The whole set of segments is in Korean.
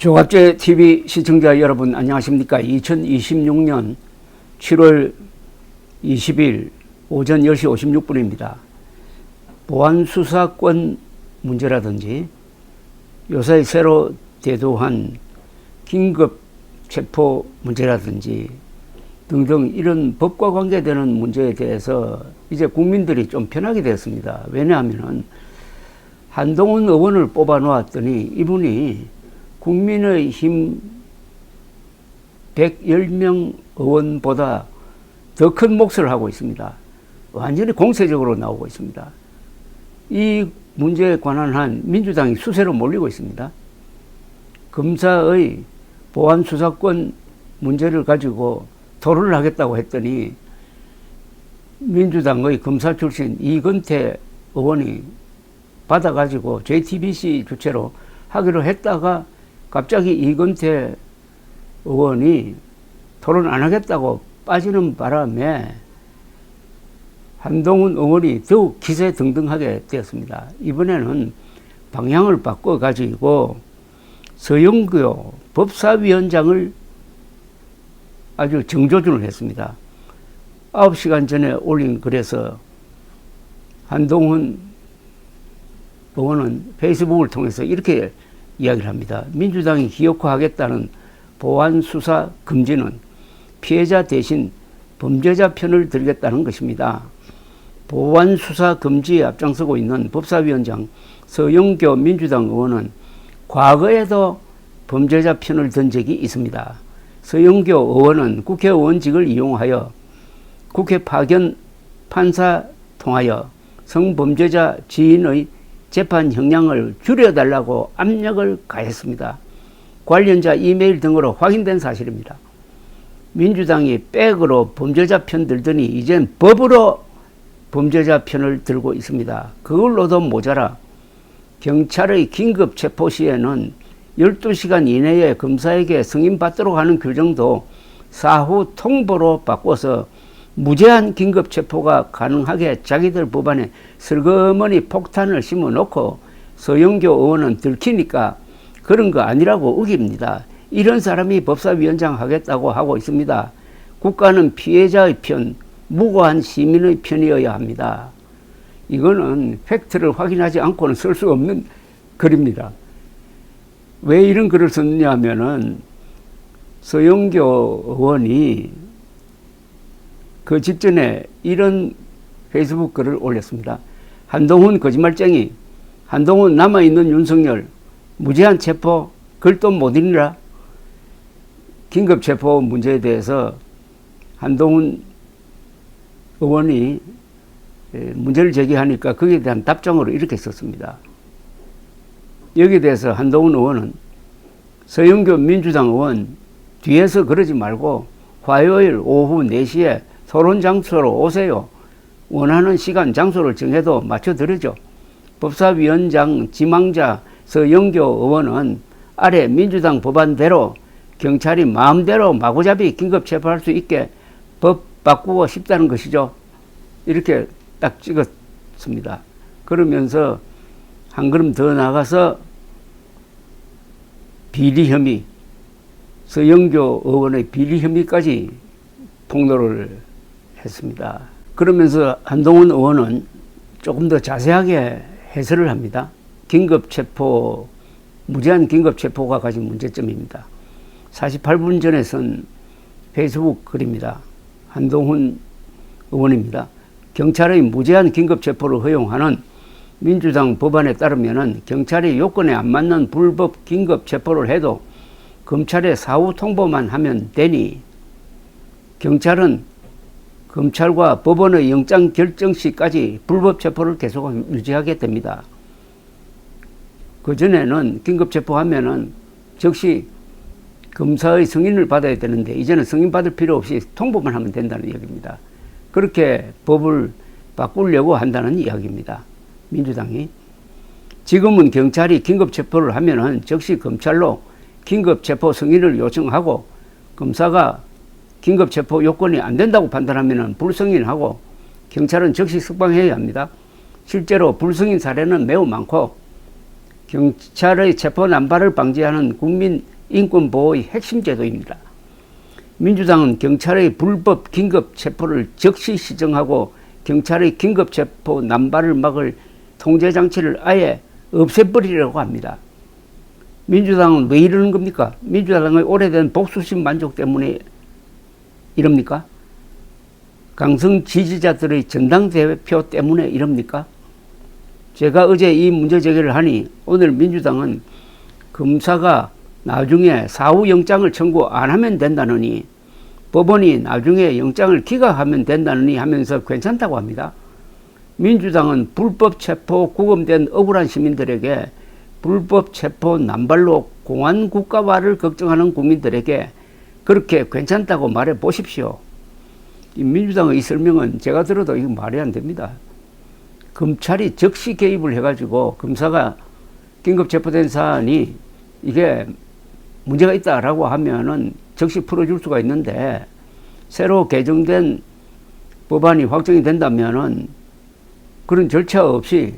조갑제 TV 시청자 여러분 안녕하십니까? 2026년 7월 20일 오전 10시 56분입니다. 보안수사권 문제라든지 요새 새로 대두한 긴급체포 문제라든지 등등 이런 법과 관계되는 문제에 대해서 이제 국민들이 좀 편하게 되었습니다. 왜냐하면 한동훈 의원을 뽑아 놓았더니 이분이 국민의힘 110명 의원보다 더 큰 몫을 하고 있습니다. 완전히 공세적으로 나오고 있습니다. 이 문제에 관한 한 민주당이 수세로 몰리고 있습니다. 검사의 보안수사권 문제를 가지고 토론을 하겠다고 했더니 민주당의 검사 출신 이건태 의원이 받아가지고 JTBC 주최로 하기로 했다가 갑자기 이건태 의원이 토론 안 하겠다고 빠지는 바람에 한동훈 의원이 더욱 기세등등하게 되었습니다. 이번에는 방향을 바꿔가지고 서영교 법사위원장을 아주 정조준을 했습니다. 9시간 전에 올린 글에서 한동훈 의원은 페이스북을 통해서 이렇게 이야기를 합니다. 민주당이 기획화하겠다는 보안수사 금지는 피해자 대신 범죄자 편을 들겠다는 것입니다. 보안수사 금지에 앞장서고 있는 법사위원장 서영교 민주당 의원은 과거에도 범죄자 편을 든 적이 있습니다. 서영교 의원은 국회의원직을 이용하여 국회 파견 판사 통하여 성범죄자 지인의 재판 형량을 줄여달라고 압력을 가했습니다. 관련자 이메일 등으로 확인된 사실입니다. 민주당이 백으로 범죄자 편 들더니 이젠 법으로 범죄자 편을 들고 있습니다. 그걸로도 모자라 경찰의 긴급 체포 시에는 12시간 이내에 검사에게 승인받도록 하는 규정도 사후 통보로 바꿔서 무제한 긴급 체포가 가능하게 자기들 법안에 슬그머니 폭탄을 심어놓고 서영교 의원은 들키니까 그런 거 아니라고 우깁니다. 이런 사람이 법사위원장 하겠다고 하고 있습니다. 국가는 피해자의 편, 무고한 시민의 편이어야 합니다. 이거는 팩트를 확인하지 않고는 쓸 수 없는 글입니다. 왜 이런 글을 썼느냐 하면은 서영교 의원이 그 직전에 이런 페이스북 글을 올렸습니다. 한동훈 거짓말쟁이, 한동훈 남아있는 윤석열, 무제한 체포, 글도 못 읽느라. 긴급체포 문제에 대해서 한동훈 의원이 문제를 제기하니까 거기에 대한 답장으로 이렇게 썼습니다. 여기에 대해서 한동훈 의원은 서영교 민주당 의원 뒤에서 그러지 말고 화요일 오후 4시에 토론 장소로 오세요. 원하는 시간 장소를 정해도 맞춰드리죠. 법사위원장 지망자 서영교 의원은 아래 민주당 법안대로 경찰이 마음대로 마구잡이 긴급 체포할 수 있게 법 바꾸고 싶다는 것이죠. 이렇게 딱 찍었습니다. 그러면서 한 걸음 더 나가서 비리 혐의, 서영교 의원의 비리 혐의까지 폭로를 했습니다. 그러면서 한동훈 의원은 조금 더 자세하게 해설을 합니다. 긴급체포, 무제한 긴급체포가 가진 문제점입니다. 48분 전에 쓴 페이스북 글입니다. 한동훈 의원입니다. 경찰의 무제한 긴급체포를 허용하는 민주당 법안에 따르면 경찰이 요건에 안 맞는 불법 긴급체포를 해도 검찰에 사후 통보만 하면 되니 경찰은 검찰과 법원의 영장 결정 시까지 불법 체포를 계속 유지하게 됩니다. 그전에는 긴급 체포하면은 즉시 검사의 승인을 받아야 되는데 이제는 승인 받을 필요 없이 통보만 하면 된다는 이야기입니다. 그렇게 법을 바꾸려고 한다는 이야기입니다. 민주당이. 지금은 경찰이 긴급 체포를 하면은 즉시 검찰로 긴급 체포 승인을 요청하고 검사가 긴급체포 요건이 안 된다고 판단하면 불승인하고 경찰은 즉시 석방해야 합니다. 실제로 불승인 사례는 매우 많고 경찰의 체포 남발을 방지하는 국민 인권 보호의 핵심 제도입니다. 민주당은 경찰의 불법 긴급 체포를 즉시 시정하고 경찰의 긴급 체포 남발을 막을 통제 장치를 아예 없애버리려고 합니다. 민주당은 왜 이러는 겁니까? 민주당의 오래된 복수심 만족 때문에 이럽니까? 강성 지지자들의 전당대표 때문에 이럽니까? 제가 어제 이 문제 제기를 하니 오늘 민주당은 검사가 나중에 사후 영장을 청구 안 하면 된다느니 법원이 나중에 영장을 기각하면 된다느니 하면서 괜찮다고 합니다. 민주당은 불법 체포 구금된 억울한 시민들에게 불법 체포 남발로 공안 국가화를 걱정하는 국민들에게 그렇게 괜찮다고 말해 보십시오. 이 민주당의 이 설명은 제가 들어도 이거 말이 안 됩니다. 검찰이 즉시 개입을 해가지고 검사가 긴급 체포된 사안이 이게 문제가 있다라고 하면은 즉시 풀어줄 수가 있는데 새로 개정된 법안이 확정이 된다면은 그런 절차 없이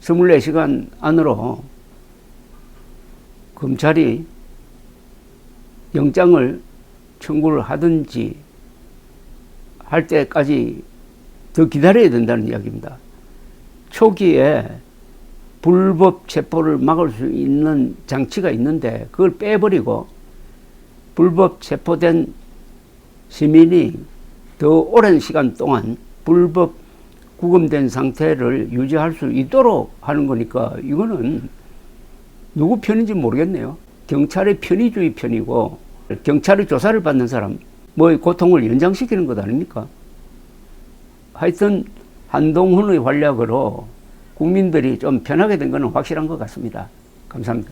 24시간 안으로 검찰이 영장을 청구를 하든지 할 때까지 더 기다려야 된다는 이야기입니다. 초기에 불법 체포를 막을 수 있는 장치가 있는데 그걸 빼버리고 불법 체포된 시민이 더 오랜 시간 동안 불법 구금된 상태를 유지할 수 있도록 하는 거니까 이거는 누구 편인지 모르겠네요. 경찰의 편의주의 편이고 경찰의 조사를 받는 사람 뭐 고통을 연장시키는 것 아닙니까? 하여튼 한동훈의 활약으로 국민들이 좀 편하게 된 것은 확실한 것 같습니다. 감사합니다.